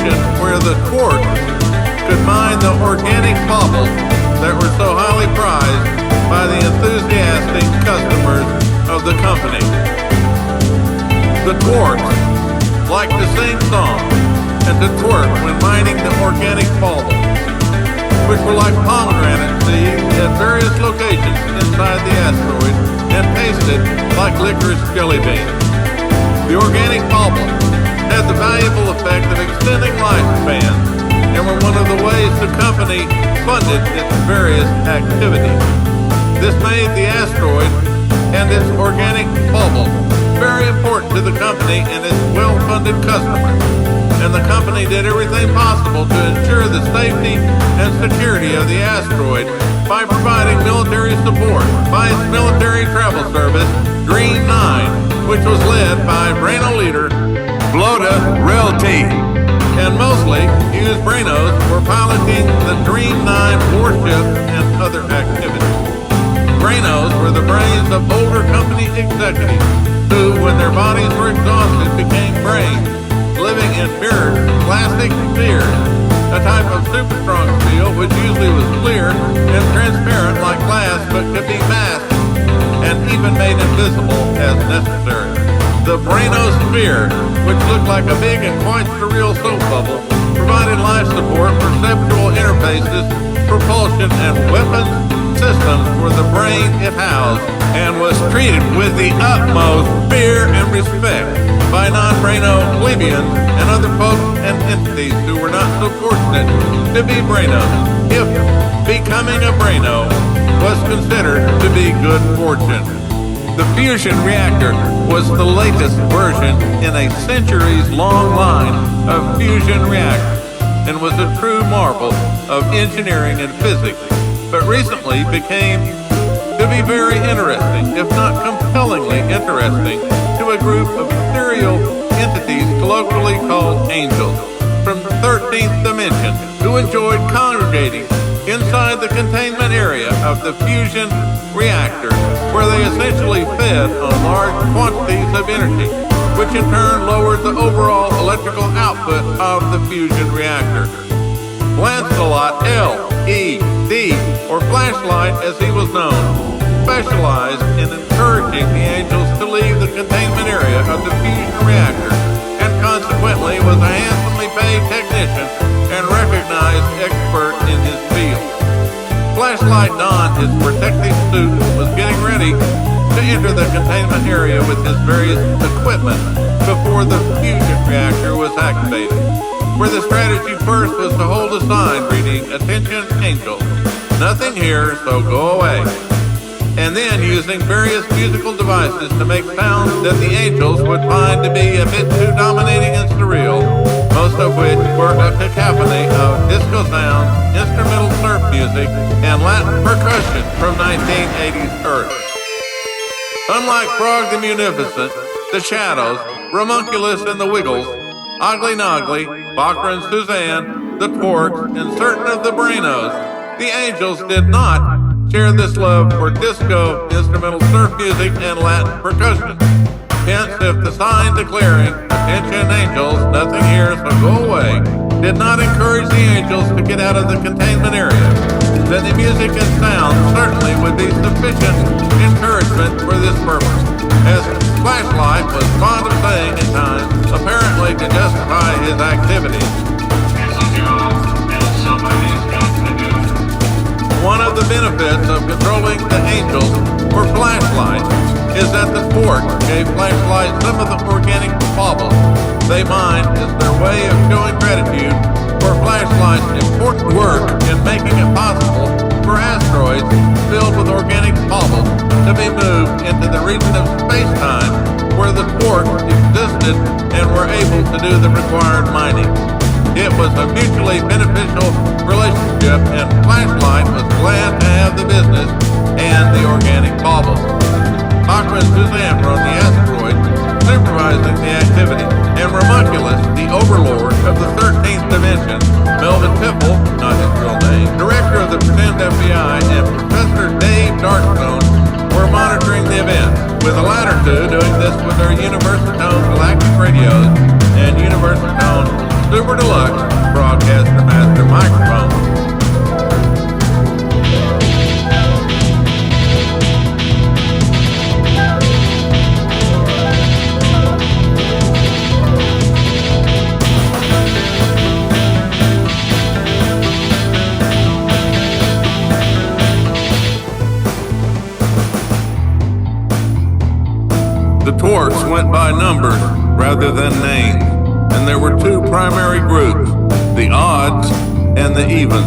location where the quartz could mine the organic baubles that were so highly prized by the enthusiastic customers of the company. The quartz liked to sing songs and to twerk when mining the organic baubles, which were like pomegranate seeds at various locations inside the asteroid and tasted like licorice jelly beans. The organic baubles had the valuable effect of extending lifespans and were one of the ways the company funded its various activities. This made the asteroid and its organic baubles very important to the company and its well-funded customers, and the company did everything possible to ensure the safety and security of the asteroid by providing military support by its military travel service, Green 9, which was led by Braino leader Blota Relti, and mostly used Brainos for piloting the Green 9 warship and other activities. Brainos were the brains of older company executives who, when their bodies were exhausted, became brains, living in mirrored plastic spheres, a type of super strong steel which usually was clear and transparent like glass but could be masked and even made invisible as necessary. The Brainosphere, which looked like a big and quite surreal soap bubble, provided life support, perceptual interfaces, propulsion, and weapons systems for the brain it housed, and was treated with the utmost fear and respect by non-Braino plebeians and other folks and entities who were not so fortunate to be Brainos, if becoming a Braino was considered to be good fortune. The fusion reactor was the latest version in a centuries-long line of fusion reactors and was a true marvel of engineering and physics, but recently became to be very interesting, if not compellingly interesting, to a group of ethereal entities colloquially called angels from the 13th dimension who enjoyed congregating inside the containment area of the fusion reactor, where they essentially fed on large quantities of energy, which in turn lowered the overall electrical output of the fusion reactor. Lancelot L.E.D., or Flashlight as he was known, specialized in encouraging the angels to leave the containment area of the fusion reactor, and consequently was a handsomely paid technician and recognized expert in his field. Flashlight donned his protective suit and was getting ready to enter the containment area with his various equipment before the fusion reactor was activated, where the strategy first was to hold a sign reading, "Attention Angels, nothing here, so go away," and then using various musical devices to make sounds that the angels would find to be a bit too dominating and surreal, most of which were a cacophony of disco sounds, instrumental surf music, and Latin percussion from 1980s Earth. Unlike Frog the Munificent, the Shadows, Ramunculus and the Wiggles, Ogly Noggly, Bakra and Suzanne, the Twerks, and certain of the Brainos, the angels did not share this love for disco, instrumental surf music, and Latin percussion. Hence, if the sign declaring, "Attention Angels, nothing here, so go away," did not encourage the angels to get out of the containment area, then the music and sound certainly would be sufficient encouragement for this purpose, as Flashlight was fond of saying at times, apparently to justify his activities. One of the benefits of controlling the angels for Flashlight is that the Twerks gave Flashlight some of the organic baubles they mined as their way of showing gratitude for Flashlight's important work in making it possible for asteroids filled with organic baubles to be moved into the region of space-time where the Twerks existed and were able to do the required mining. It was a mutually beneficial relationship, and Flashlight was glad to have the business and the organic baubles. Bakra and Suzanne were on the asteroid, supervising the activity, and Ramunculus, the overlord of the 13th dimension, Melvin Piffle, not his real name, director of the pretend FBI, and Professor Dave Darkstone were monitoring the event, with the latter two doing this with their Universatone galactic radios and Universatone Super Deluxe Broadcaster Master microphone. The torques went by numbers rather than names, and there were two primary groups, the odds and the even.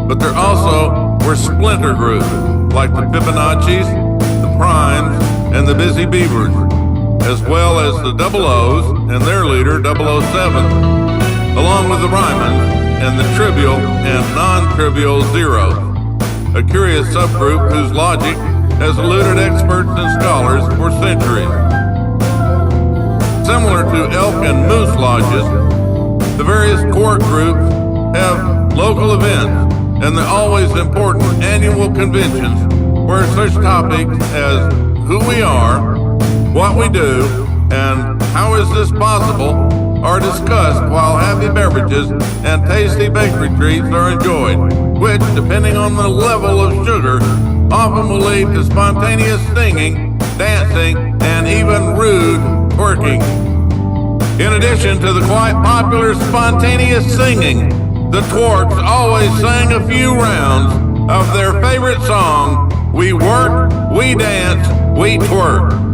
But there also were splinter groups, like the Fibonacci's, the primes, and the busy beavers, as well as the double O's and their leader 007, along with the Riemanns and the trivial and non-trivial zeros, a curious subgroup whose logic has eluded experts and scholars for centuries. Similar to elk and moose lodges, the various core groups have local events and the always important annual conventions where such topics as who we are, what we do, and how is this possible are discussed while happy beverages and tasty bakery treats are enjoyed, which, depending on the level of sugar, often will lead to spontaneous singing, dancing, and even rude twerking. In addition to the quite popular spontaneous singing, the twerks always sang a few rounds of their favorite song, We Work, We Dance, We Twerk.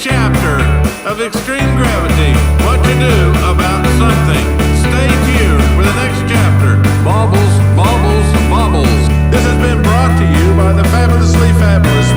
Chapter of Extreme Gravity, what to do about something. Stay tuned for the next chapter. Baubles, baubles, baubles. This has been brought to you by the fabulously fabulous